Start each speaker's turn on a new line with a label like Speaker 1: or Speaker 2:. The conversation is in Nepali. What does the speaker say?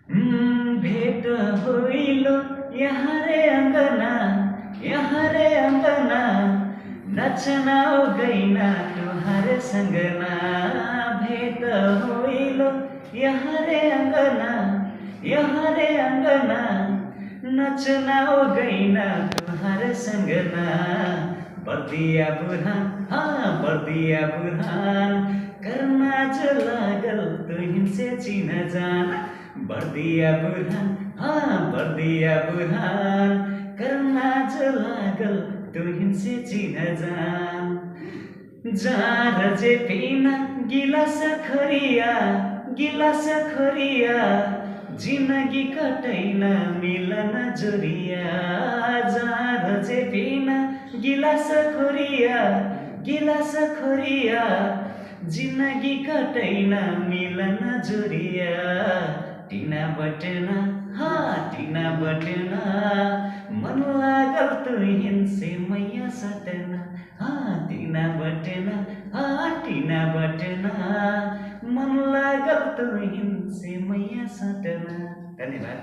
Speaker 1: भेट होइलो यहाँ रे अंगना नचना हो गईना तुम्हारे संगना। भेट होइलो यहाँ रे अंगना नचना हो गईना तुम्हारे संगना। बर्दिया बुरहान हाँ बर्दिया बुरहान करना जो लागल तुहिन से चिन्ह जान। बर्दिया बुरहान हाँ बर्दिया बुरहान करना जो लागल तुहिन से चिन्ह जान। जार जे पीना गिलास खरिया जिन्दगी कटैन मिलन जोरिया। जार जे पीना गिलास खरिया जिन्दगी कटैन मिलन जोरिया। टिना बटना हाँ टिना बटना मन लागल तुहिन से मैया सटना। हाँ टिना बटना मन लागल तुहिन से मैया सटना। धन्यवाद।